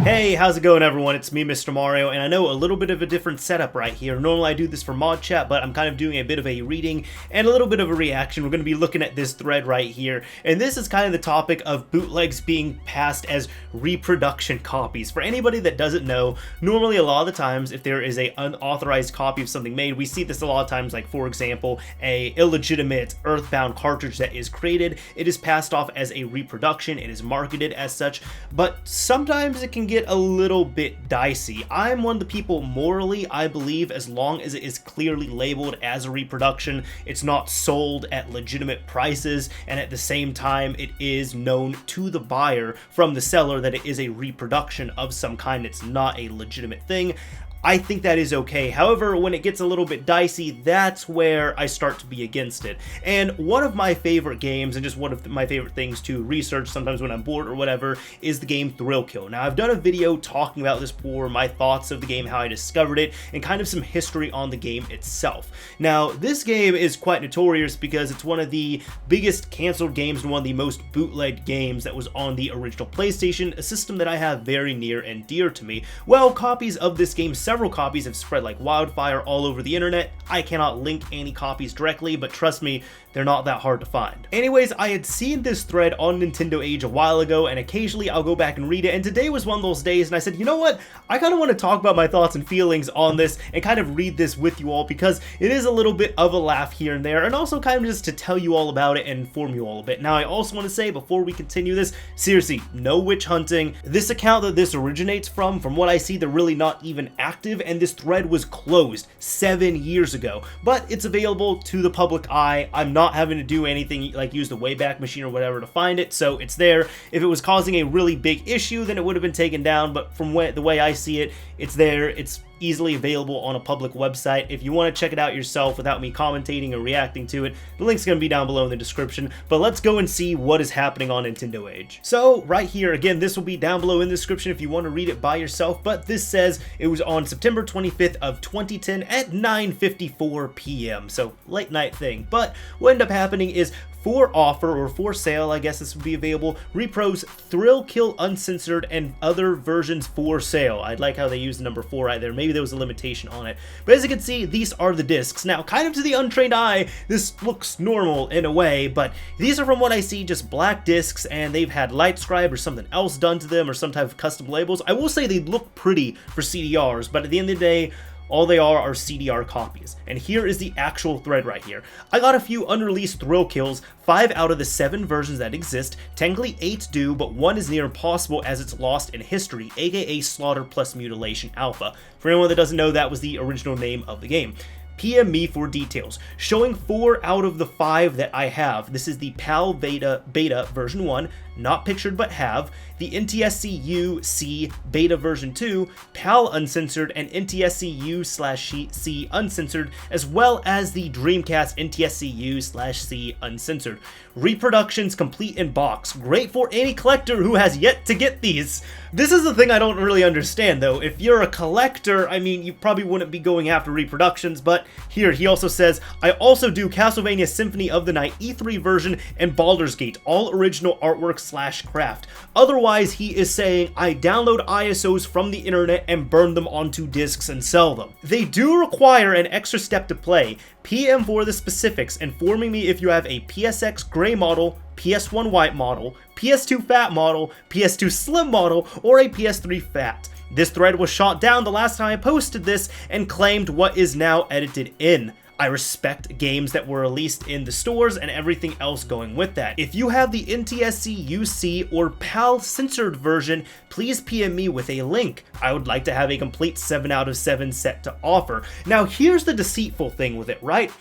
Hey, how's it going everyone? It's me, Mr. Mario, and I know a little bit of a different setup right here. Normally I do this for mod chat, but I'm kind of doing a bit of a reading and a little bit of a reaction. We're going to be looking at this thread right here, and this is kind of the topic of bootlegs being passed as reproduction copies. For anybody that doesn't know, normally a lot of the times if there is a unauthorized copy of something made, we see this a lot of times, like for example, a illegitimate Earthbound cartridge that is created, it is passed off as a reproduction, it is marketed as such, but sometimes it can get a little bit dicey. I'm one of the people, morally, I believe as long as it is clearly labeled as a reproduction, it's not sold at legitimate prices, and at the same time it is known to the buyer from the seller that it is a reproduction of some kind, it's not a legitimate thing, I think that is okay. However, when it gets a little bit dicey, that's where I start to be against it. And one of my favorite games, and just one of my favorite things to research sometimes when I'm bored or whatever, is the game Thrill Kill. Now, I've done a video talking about this before, my thoughts of the game, how I discovered it, and kind of some history on the game itself. Now, this game is quite notorious because it's one of the biggest canceled games and one of the most bootlegged games that was on the original PlayStation, a system that I have very near and dear to me. Well, copies of this game, several copies have spread like wildfire all over the internet. I cannot link any copies directly, but trust me, they're not that hard to find. Anyways, I had seen this thread on NintendoAge a while ago, and occasionally I'll go back and read it, and today was one of those days, and I said, you know what, I kind of want to talk about my thoughts and feelings on this, and kind of read this with you all, because it is a little bit of a laugh here and there, and also kind of just to tell you all about it and inform you all a bit. Now, I also want to say, before we continue this, seriously, no witch hunting. This account that this originates from what I see, they're really not even active, and this thread was closed 7 years ago, but it's available to the public eye. I'm not having to do anything like use the Wayback Machine or whatever to find it, so it's there. If it was causing a really big issue, then it would have been taken down, but from the way I see it, it's there. It's easily available on a public website. If you want to check it out yourself without me commentating or reacting to it, the link's going to be down below in the description, but let's go and see what is happening on NintendoAge. So right here, again, this will be down below in the description if you want to read it by yourself, but this says it was on September 25th of 2010 at 9:54 p.m. So late night thing, but what ended up happening is for offer, or for sale, I guess this would be available, Repro's Thrill Kill Uncensored and other versions for sale. I'd like how they use the number 4 right there. Maybe there was a limitation on it. But as you can see, these are the discs. Now, kind of to the untrained eye, this looks normal in a way, but these are, from what I see, just black discs, and they've had light scribe or something else done to them, or some type of custom labels. I will say they look pretty for CDRs, but at the end of the day, all they are CDR copies. And here is the actual thread right here. I got a few unreleased thrill kills, 5 out of the 7 versions that exist. Technically 8 do, but 1 is near impossible as it's lost in history, aka Slaughter plus Mutilation Alpha. For anyone that doesn't know, that was the original name of the game. PM me for details. Showing 4 out of the 5 that I have. This is the PAL Beta version 1, not pictured but have, the NTSC-U-C Beta version 2, PAL Uncensored, and NTSC-U/C Uncensored, as well as the Dreamcast NTSC-U/C Uncensored. Reproductions complete in box. Great for any collector who has yet to get these. This is the thing I don't really understand though. If you're a collector, I mean, you probably wouldn't be going after reproductions, but here he also says, I also do Castlevania Symphony of the Night E3 version and Baldur's Gate, all original artwork / craft. Otherwise, he is saying, I download ISOs from the internet and burn them onto discs and sell them. They do require an extra step to play. PM for the specifics, informing me if you have a PSX gray model, PS1 white model, PS2 fat model, PS2 slim model, or a PS3 fat. This thread was shot down the last time I posted this and claimed what is now edited in. I respect games that were released in the stores and everything else going with that. If you have the NTSC-UC or PAL censored version, please PM me with a link. I would like to have a complete 7 out of 7 set to offer. Now here's the deceitful thing with it, right?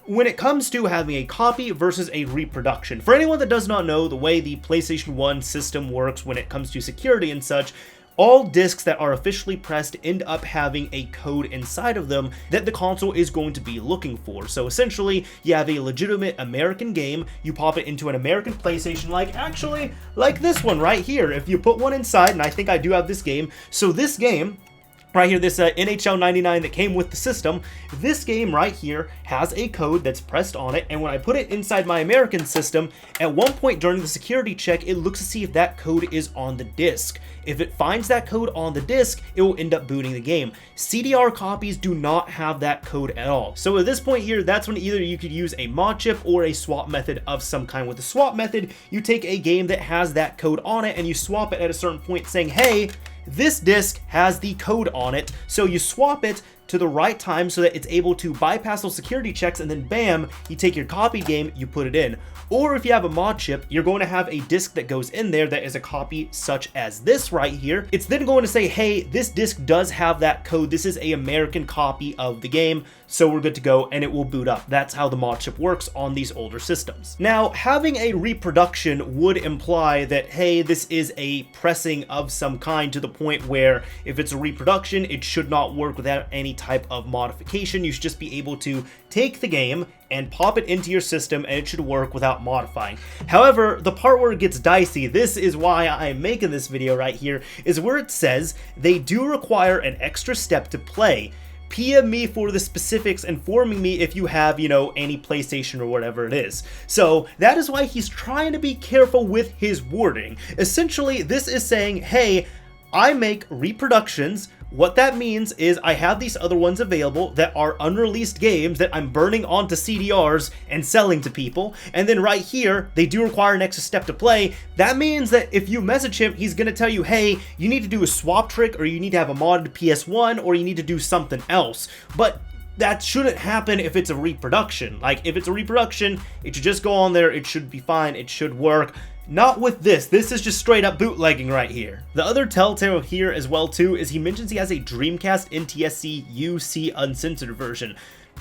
When it comes to having a copy versus a reproduction, for anyone that does not know the way the PlayStation 1 system works when it comes to security and such, all discs that are officially pressed end up having a code inside of them that the console is going to be looking for. So essentially, you have a legitimate American game, you pop it into an American PlayStation, like this one right here. If you put one inside, and I think I do have this game, so this game right here, this NHL 99 that came with the system, this game right here has a code that's pressed on it, and when I put it inside my American system, at one point during the security check, it looks to see if that code is on the disc. If it finds that code on the disc, it will end up booting the game. CDR copies do not have that code at all. So at this point here, that's when either you could use a mod chip or a swap method of some kind. With the swap method, you take a game that has that code on it and you swap it at a certain point saying, hey, this disc has the code on it, so you swap it to the right time so that it's able to bypass those security checks, and then bam, you take your copied game, you put it in. Or if you have a mod chip, you're going to have a disc that goes in there that is a copy such as this right here. It's then going to say, hey, this disc does have that code. This is a American copy of the game, so we're good to go, and it will boot up. That's how the mod chip works on these older systems. Now, having a reproduction would imply that, hey, this is a pressing of some kind to the point where if it's a reproduction, it should not work without any type of modification. You should just be able to take the game and pop it into your system and it should work without modifying. However, the part where it gets dicey, this is why I'm making this video right here, is where it says they do require an extra step to play. PM me for the specifics, informing me if you have, any PlayStation or whatever it is. So that is why he's trying to be careful with his wording. Essentially, this is saying, hey, I make reproductions. What that means is I have these other ones available that are unreleased games that I'm burning onto CDRs and selling to people. And then right here, they do require an extra step to play. That means that if you message him, he's going to tell you, hey, you need to do a swap trick, or you need to have a modded PS1, or you need to do something else. But that shouldn't happen if it's a reproduction. Like, if it's a reproduction, it should just go on there. It should be fine. It should work. Not with this. This is just straight up bootlegging right here. The other telltale here as well too is he mentions he has a Dreamcast NTSC UC uncensored version.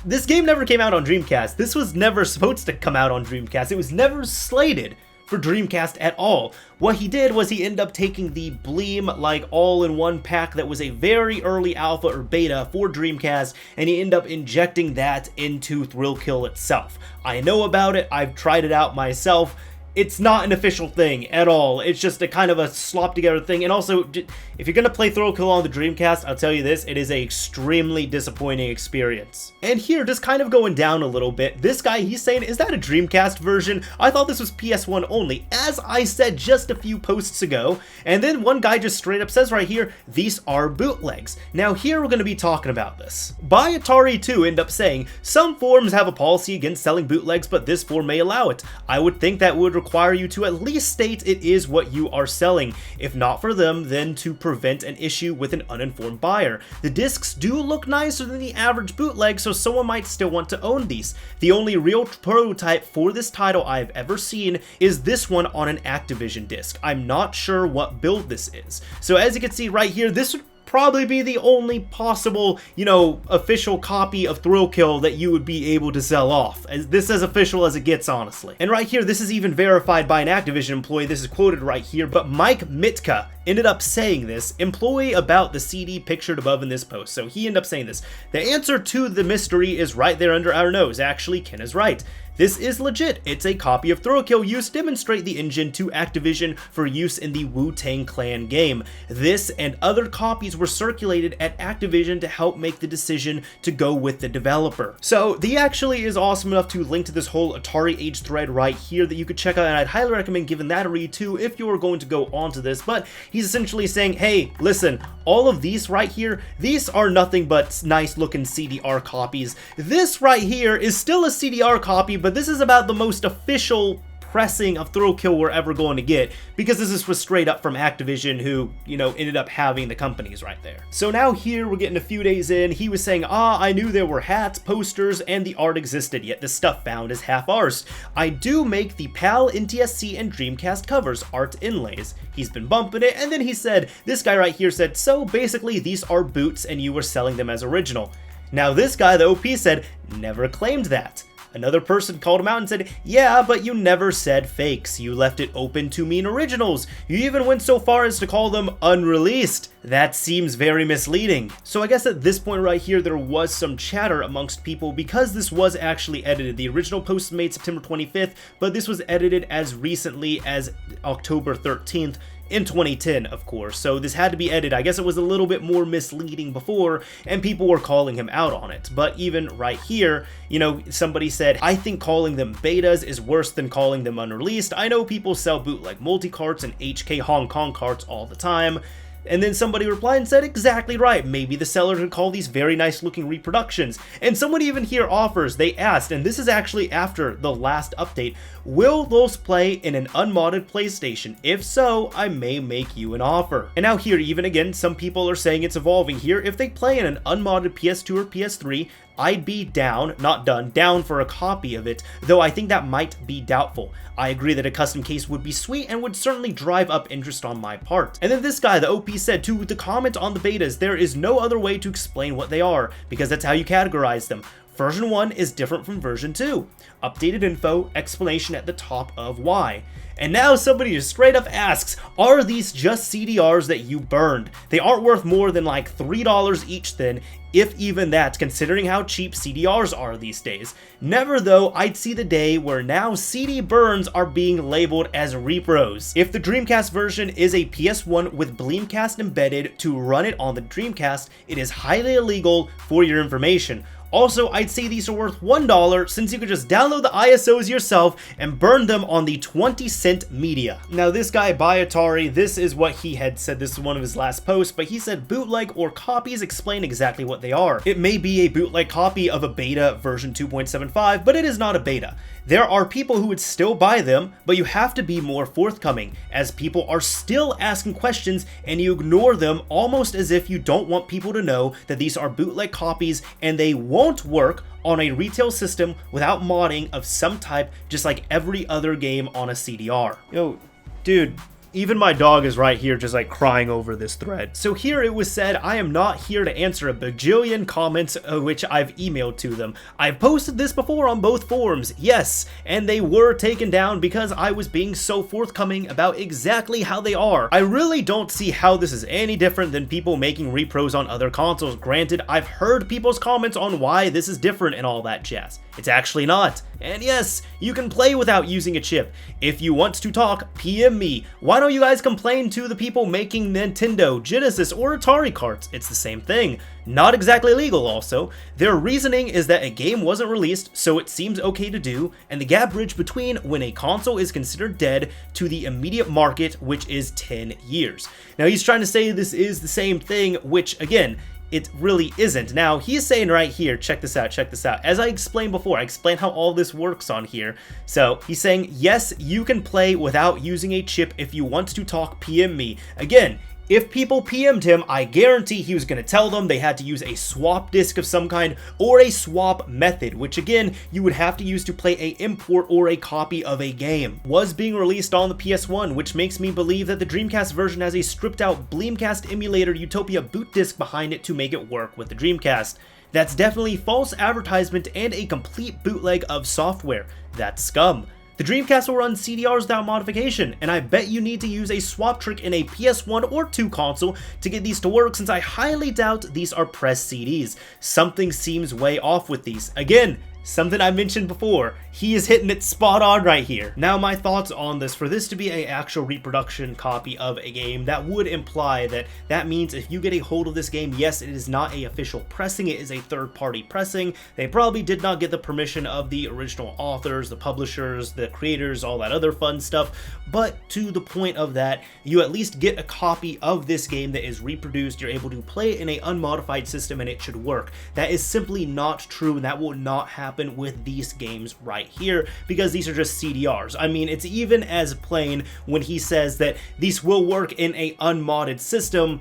This game never came out on Dreamcast. This was never supposed to come out on Dreamcast. It was never slated for Dreamcast at all. What he did was he ended up taking the Bleem like all-in-one pack that was a very early alpha or beta for Dreamcast, and he ended up injecting that into Thrill Kill itself. I know about it. I've tried it out myself. It's not an official thing at all. It's just a kind of a slop together thing. And also, if you're going to play Thrill Kill on the Dreamcast, I'll tell you this, it is an extremely disappointing experience. And here, just kind of going down a little bit, this guy, he's saying, is that a Dreamcast version? I thought this was PS1 only, as I said just a few posts ago. And then one guy just straight up says right here, these are bootlegs. Now here we're going to be talking about this. By Atari 2 end up saying, some forums have a policy against selling bootlegs, but this forum may allow it. I would think that would require you to at least state it is what you are selling. If not for them, then to prevent an issue with an uninformed buyer. The discs do look nicer than the average bootleg, so someone might still want to own these. The only real prototype for this title I've ever seen is this one on an Activision disc. I'm not sure what build this is. So as you can see right here, this would probably be the only possible, official copy of Thrill Kill that you would be able to sell off. This is as official as it gets, honestly. And right here, this is even verified by an Activision employee. This is quoted right here, but Mike Mitka ended up saying this, employee about the CD pictured above in this post. So he ended up saying this. The answer to the mystery is right there under our nose. Actually, Ken is right. This is legit. It's a copy of Thrill Kill used to demonstrate the engine to Activision for use in the Wu-Tang Clan game. This and other copies were circulated at Activision to help make the decision to go with the developer. So he actually is awesome enough to link to this whole Atari Age thread right here that you could check out, and I'd highly recommend giving that a read too if you were going to go onto this. But he's essentially saying, hey, listen, all of these right here, these are nothing but nice looking CDR copies. This right here is still a CDR copy, but this is about the most official pressing of Thrill Kill we're ever going to get, because this was straight up from Activision, who, ended up having the companies right there. So now here, we're getting a few days in, he was saying, I knew there were hats, posters, and the art existed, yet the stuff found is half ours. I do make the PAL, NTSC, and Dreamcast covers, art inlays. He's been bumping it, and then he said, this guy right here said, so basically these are boots and you were selling them as original. Now this guy, the OP, said, never claimed that. Another person called him out and said, yeah, but you never said fakes. You left it open to mean originals. You even went so far as to call them unreleased. That seems very misleading. So I guess at this point right here, there was some chatter amongst people because this was actually edited. The original post was made September 25th, but this was edited as recently as October 13th. in 2010, of course, so this had to be edited. I guess it was a little bit more misleading before, and people were calling him out on it. But even right here, you know, somebody said, I think calling them betas is worse than calling them unreleased. I know people sell bootleg multi-carts and HK Hong Kong carts all the time. And then somebody replied and said, exactly right, maybe the seller could call these very nice looking reproductions. And someone even here offers, they asked, and this is actually after the last update, will those play in an unmodded PlayStation? If so, I may make you an offer. And now here, even again, some people are saying it's evolving here. If they play in an unmodded PS2 or PS3, I'd be down, not done, down for a copy of it, though I think that might be doubtful. I agree that a custom case would be sweet and would certainly drive up interest on my part. And then this guy, the OP, said to comment on the betas, there is no other way to explain what they are, because that's how you categorize them. Version 1 is different from version 2. Updated info, explanation at the top of why. And now somebody just straight up asks, are these just CDRs that you burned? They aren't worth more than like $3 each then, if even that, considering how cheap CDRs are these days. Never though, I'd see the day where now CD burns are being labeled as repros. If the Dreamcast version is a PS1 with Bleemcast embedded to run it on the Dreamcast, it is highly illegal for your information. Also, I'd say these are worth $1 since you could just download the ISOs yourself and burn them on the 20-cent media. Now this guy, Atari, this is what he had said. This is one of his last posts, but he said bootleg or copies explain exactly what they are. It may be a bootleg copy of a beta version 2.75, but it is not a beta. There are people who would still buy them, but you have to be more forthcoming, as people are still asking questions and you ignore them almost as if you don't want people to know that these are bootleg copies and they won't work on a retail system without modding of some type, just like every other game on a CDR. Yo, dude. Even my dog is right here just like crying over this thread. So here it was said, I am not here to answer a bajillion comments which I've emailed to them. I've posted this before on both forums, yes, and they were taken down because I was being so forthcoming about exactly how they are. I really don't see how this is any different than people making repros on other consoles. Granted, I've heard people's comments on why this is different and all that jazz. It's actually not. And yes, you can play without using a chip. If you want to talk, PM me. Why don't you guys complain to the people making Nintendo, Genesis, or Atari carts? It's the same thing. Not exactly legal also. Their reasoning is that a game wasn't released, so it seems okay to do, and the gap bridge between when a console is considered dead to the immediate market, which is 10 years. Now he's trying to say this is the same thing, which again, it really isn't. Now, he's saying right here, check this out. As I explained before, I explained how all this works on here. So, he's saying, yes, you can play without using a chip. If you want to talk, PM me. Again, if people PM'd him, I guarantee he was going to tell them they had to use a swap disk of some kind or a swap method, which again, you would have to use to play a import or a copy of a game. Was being released on the PS1, which makes me believe that the Dreamcast version has a stripped out Bleemcast emulator Utopia boot disk behind it to make it work with the Dreamcast. That's definitely false advertisement and a complete bootleg of software. That's scum. The Dreamcast will run CDRs without modification, and I bet you need to use a swap trick in a PS1 or 2 console to get these to work, since I highly doubt these are pressed CDs. Something seems way off with these. Again, something I mentioned before, he is hitting it spot on right here. Now my thoughts on this, for this to be an actual reproduction copy of a game, that would imply that means if you get a hold of this game, yes, it is not a official pressing, it is a third-party pressing. They probably did not get the permission of the original authors, the publishers, the creators, all that other fun stuff, but to the point of that, you at least get a copy of this game that is reproduced, you're able to play it in an unmodified system and it should work. That is simply not true, and that will not happen with these games right here, because these are just CDRs. I mean, it's even as plain when he says that these will work in a unmodded system,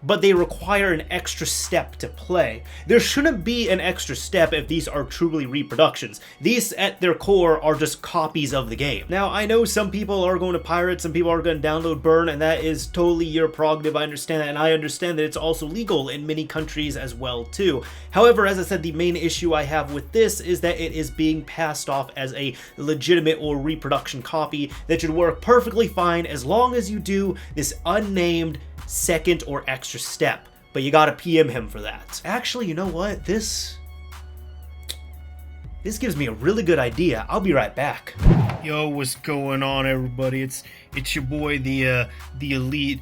but they require an extra step to play. There shouldn't be an extra step if these are truly reproductions. These, at their core, are just copies of the game. Now, I know some people are going to pirate, some people are going to download burn, and that is totally your prerogative, I understand that, and I understand that it's also legal in many countries as well, too. However, as I said, the main issue I have with this is that it is being passed off as a legitimate or reproduction copy that should work perfectly fine as long as you do this unnamed second or extra step, but you gotta PM him for that. Actually, you know what? This this gives me a really good idea. I'll be right back. Yo, what's going on, everybody? It's your boy, the elite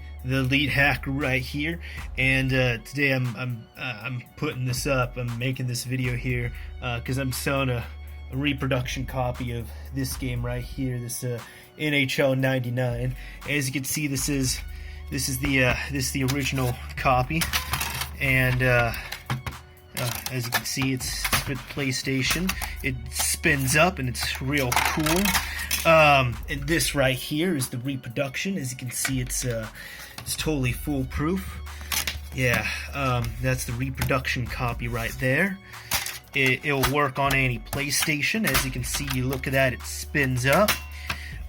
hacker right here, and today I'm putting this up. I'm making this video here because I'm selling a reproduction copy of this game right here, this NHL 99. As you can see, this is the original copy, and as you can see, it's for the PlayStation. It spins up and it's real cool. And this right here is the reproduction. As you can see, it's totally foolproof. Yeah, that's the reproduction copy right there. It'll work on any PlayStation. As you can see, you look at that, it spins up.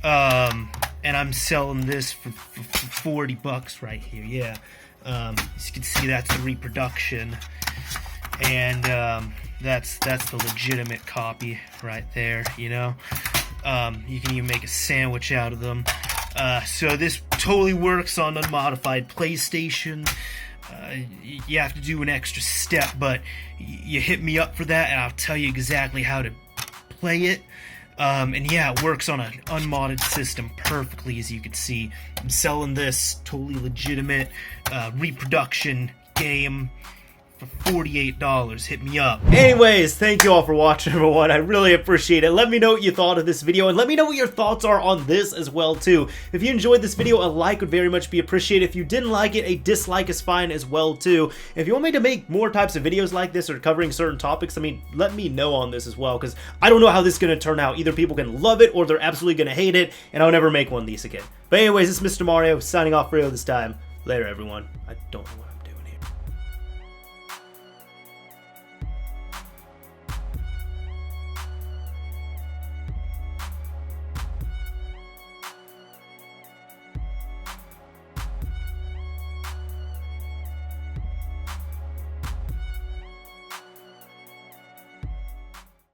And I'm selling this for $40 right here. Yeah, as you can see, that's the reproduction, and that's the legitimate copy right there. You know, you can even make a sandwich out of them. So this totally works on unmodified PlayStation. You have to do an extra step, but you hit me up for that, and I'll tell you exactly how to play it. And yeah, it works on an unmodded system perfectly, as you can see. I'm selling this totally legitimate reproduction game for $48. Hit me up. Anyways, thank you all for watching, everyone. I really appreciate it. Let me know what you thought of this video, and let me know what your thoughts are on this as well too. If you enjoyed this video, a like would very much be appreciated. If you didn't like it, a dislike is fine as well too. If you want me to make more types of videos like this or covering certain topics, I mean, let me know on this as well, because I don't know how this is going to turn out. Either people can love it or they're absolutely going to hate it, and I'll never make one of these again. But anyways, this is Mr. Mario signing off for real this time. Later, everyone. I don't know